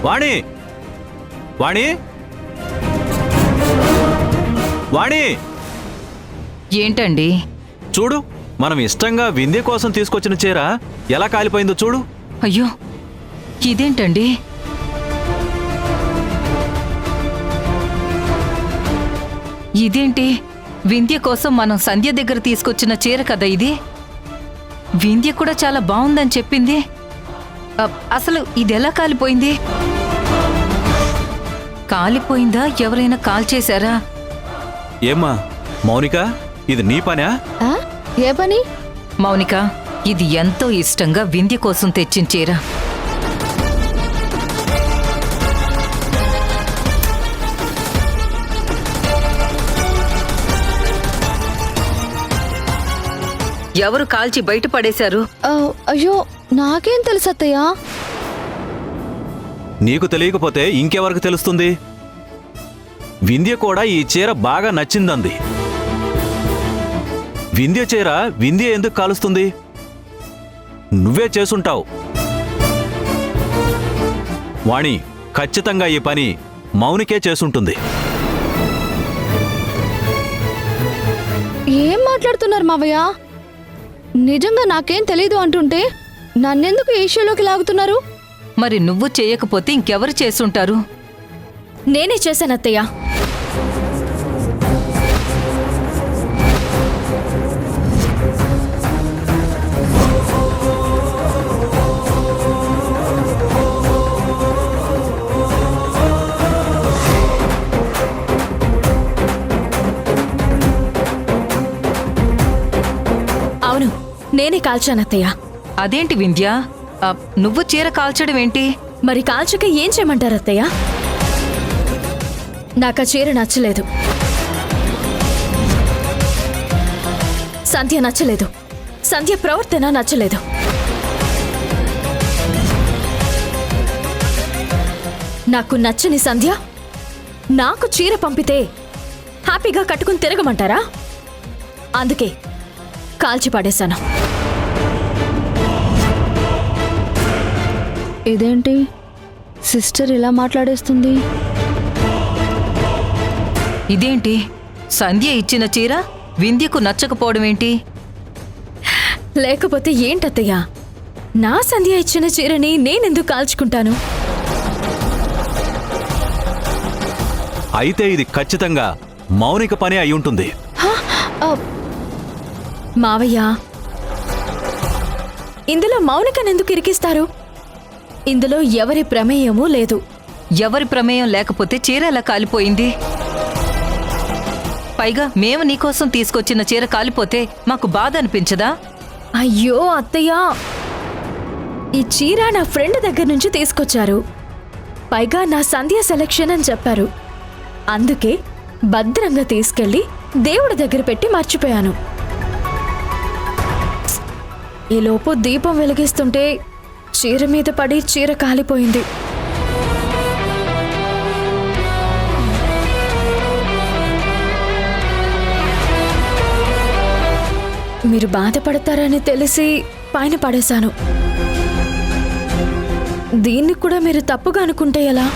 వాణి వాణి వాణి ఏంటండి? చూడు, మనం ఇష్టంగా వింధ్య కోసం తీసుకొచ్చిన చీర ఎలా కాలిపోయిందో చూడు. అయ్యో, ఇదేంటండి? ఇదేంటి? వింధ్య కోసం మనం సంధ్య దగ్గర తీసుకొచ్చిన చీర కదా ఇది. వింధ్య కూడా చాలా బాగుందని చెప్పింది. అసలు ఇదెలా కాలిపోయింది? కాలిపోయిందా? ఎవరైనా కాల్చేశారా? ఏమ్మా మౌనిక, ఇది నీ పనా? ఏ పని? మౌనిక, ఇది ఎంతో ఇష్టంగా వింధ్య కోసం తెచ్చిన చీర. ఎవరు కాల్చి బయట పడేశారు? అయ్యో, నాకేం తెలుసు అత్తయ్య. నీకు తెలియకపోతే ఇంకెవరికి తెలుస్తుంది? వింధ్య కూడా ఈ చీర బాగా నచ్చిందంది. వింధ్య చీర వింధ్య ఎందుకు కాలుస్తుంది? నువ్వే చేసుంటావు. వాణి, ఖచ్చితంగా ఈ పని మౌనికే చేసుంటుంది. ఏం మాట్లాడుతున్నారు మావయ్య? నిజంగా నాకేం తెలీదు అంటుంటే నన్నెందుకు ఈ ఇష్యూలోకి లాగుతున్నారు? మరి నువ్వు చేయకపోతే ఇంకెవరు చేసుంటారు? నేనే చేశాను అత్తయ్య. అవును, నేనే కాల్చాను అత్తయ్య. అదేంటి వింధ్య, నువ్వు చీర కాల్చడం ఏంటి? మరి కాల్చక ఏం చేయమంటారు అత్తయ్య? నాకు ఆ చీర నచ్చలేదు, సంధ్య నచ్చలేదు, సంధ్య ప్రవర్తన నచ్చలేదు. నాకు నచ్చని సంధ్య నాకు చీర పంపితే హ్యాపీగా కట్టుకుని తిరగమంటారా? అందుకే కాల్చి పడేశాను. ఇదేంటి సిస్టర్ ఇలా మాట్లాడేస్తుంది? ఇదేంటి? సంధ్య ఇచ్చిన చీర వింధ్యకు నచ్చకపోవడం ఏంటి? లేకపోతే ఏంటత్తయ్య, నా సంధ్య ఇచ్చిన చీరని నేనెందుకు కాల్చుకుంటాను? అయితే ఇది ఖచ్చితంగా మౌనిక పని అయి ఉంటుంది. మావయ్య, ఇందులో మౌనికనెందుకు ఇరికిస్తారు? ఇందులో ఎవరి ప్రమేయమూ లేదు. ఎవరి ప్రమేయం లేకపోతే చీర ఎలా కాలిపోయింది? పైగా మేము నీకోసం తీసుకొచ్చిన చీర కాలిపోతే మాకు బాధ అనిపించదా? అయ్యో అత్తయ్య, ఈ చీర నా ఫ్రెండ్ దగ్గర నుంచి తీసుకొచ్చారు. పైగా నా సంధ్య సెలక్షన్ అని చెప్పారు. అందుకే భద్రంగా తీసుకెళ్లి దేవుడి దగ్గర పెట్టి మర్చిపోయాను. ఈలోపు దీపం వెలిగిస్తుంటే చీర మీద పడి చీర కాలిపోయింది. మీరు బాధపడతారని తెలిసి పైన పడేశాను. దీన్ని కూడా మీరు తప్పుగా అనుకుంటే ఎలా?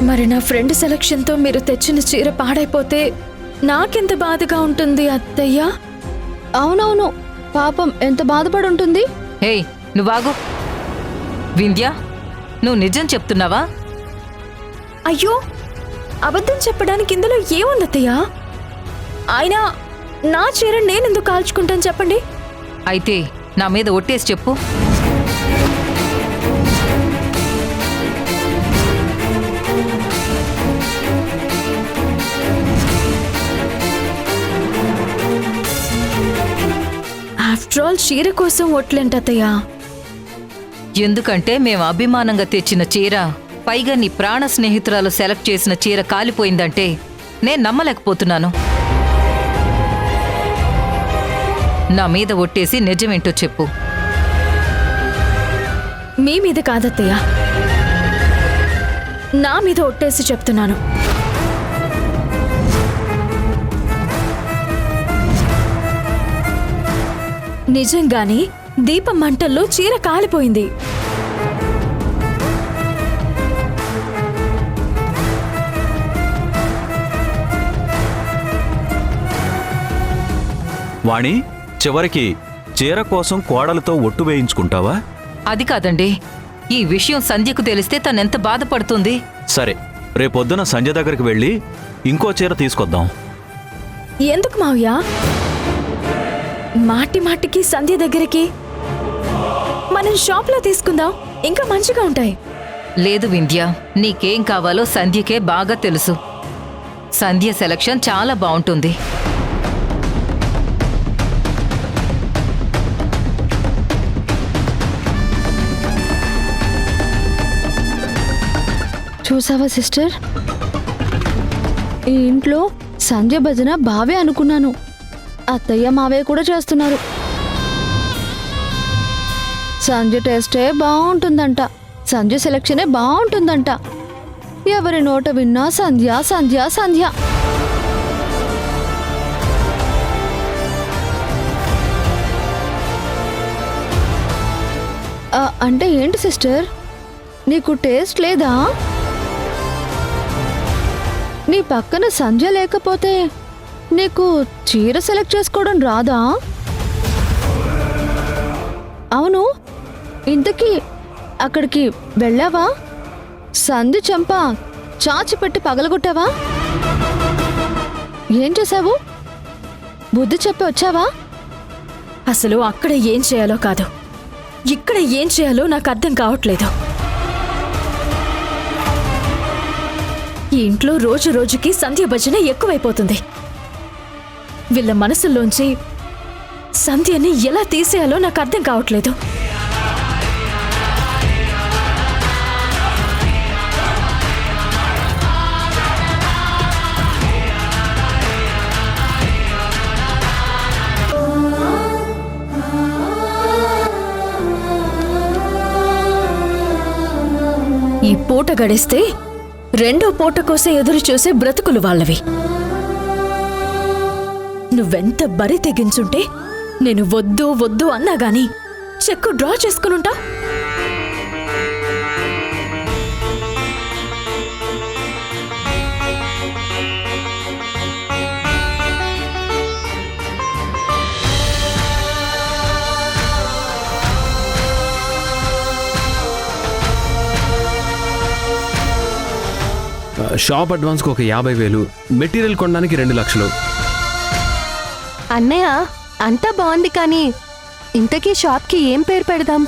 మరి నా ఫ్రెండ్ సెలక్షన్తో మీరు తెచ్చిన చీర పాడైపోతే నాకెంత బాధగా ఉంటుంది అత్తయ్య? అవునవును, పాపం ఎంత బాధపడి ఉంటుంది. హేయ్, నువ్వాగు. వింధ్య, నువ్వు నిజం చెప్తున్నావా? అయ్యో, అబద్ధం చెప్పడానికి ఇందులో ఏముంది అత్తయ్య? అయినా నా చీర నేనెందుకు కాల్చుకుంటాను చెప్పండి? అయితే నా మీద ఒట్టేసి చెప్పు. ఆఫ్టర్ ఆల్ చీర కోసం ఒట్లేంటత్తయ్య? ఎందుకంటే మేము అభిమానంగా తెచ్చిన చీర, పైగా నీ ప్రాణ స్నేహితురాలు సెలెక్ట్ చేసిన చీర కాలిపోయిందంటే నేను నమ్మలేకపోతున్నాను. నా మీద ఒట్టేసి నిజమేంటో చెప్పు. మీ మీద కాదత్తయ్య, నా మీద ఒట్టేసి చెప్తున్నాను. నిజంగానే దీపం మంటల్లో చీర కాలిపోయింది. వాణి, చివరికి చీర కోసం కోడలతో ఒట్టు వేయించుకుంటావా? అది కాదండి, ఈ విషయం సంధ్యకు తెలిస్తే తనెంత బాధపడుతుంది. సరే, రేపొద్దున సంధ్య దగ్గరికి వెళ్ళి ఇంకో చీర తీసుకొద్దాం. ఎందుకు మావయ్య? మాటి మాటికి సంధ్య దగ్గరికి మనం షాప్లో తీసుకుందాం, ఇంకా మంచిగా ఉంటాయి. లేదు వింధ్య, నీకేం కావాలో సంధ్యకే బాగా తెలుసు. సంధ్య సెలక్షన్ చాలా బావుంటుంది. చూసావా సిస్టర్, ఈ ఇంట్లో సంధ్య భజన బావే అనుకున్నాను. అత్తయ్య మావయ్య కూడా చేస్తున్నారు. సంధ్య టేస్టే బాగుంటుందంట, సంధ్య సెలక్షనే బాగుంటుందంట. ఎవరి నోట విన్నా సంధ్య సంధ్య సంధ్య. అంటే ఏంటి సిస్టర్, నీకు టేస్ట్ లేదా? నీ పక్కన సంధ్య లేకపోతే నీకు చీర సెలెక్ట్ చేసుకోవడం రాదా? అవును, ఇంతకీ అక్కడికి వెళ్ళావా? సంధ్య చెంప చాచి పెట్టి పగలగొట్టావా? ఏం చేశావు? బుద్ధి చెప్పి వచ్చావా? అసలు అక్కడ ఏం చేయాలో కాదు, ఇక్కడ ఏం చేయాలో నాకు అర్థం కావట్లేదు. ఈ ఇంట్లో రోజు రోజుకి సంధ్య భజన ఎక్కువైపోతుంది. వీళ్ళ మనసుల్లోంచి సంధ్యని ఎలా తీసేయాలో నాకు అర్థం కావట్లేదు. ఈ పూట గడిస్తే రెండో పూట కోసం ఎదురు చూసే బ్రతుకులు వాళ్ళవి. నువ్వెంత బరి తెగించుంటే నేను వద్దు వద్దు అన్నా గాని చెక్కు డ్రా చేసుకునుంటా. షాప్ అడ్వాన్స్కి ఒక 50,000, మెటీరియల్ కొనడానికి 2 లక్షలు. అన్నయ్య అంతా బాగుంది, కానీ ఇంతకీ షాప్కి ఏం పేరు పెడదాం?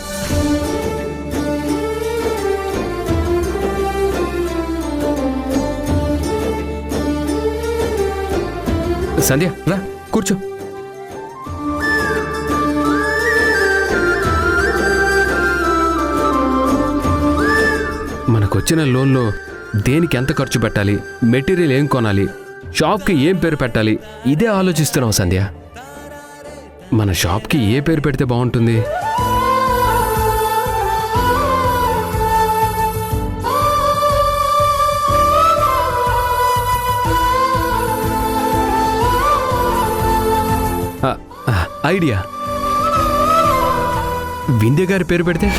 సంధ్య రా కూర్చో. మనకొచ్చిన లోన్లో దేనికి ఎంత ఖర్చు పెట్టాలి, మెటీరియల్ ఏం కొనాలి, షాప్కి ఏం పేరు పెట్టాలి, ఇదే ఆలోచిస్తున్నాం సంధ్య. మన షాప్కి ఏ పేరు పెడితే బాగుంటుంది? ఐడియా, వింధ్య గారి పేరు పెడితే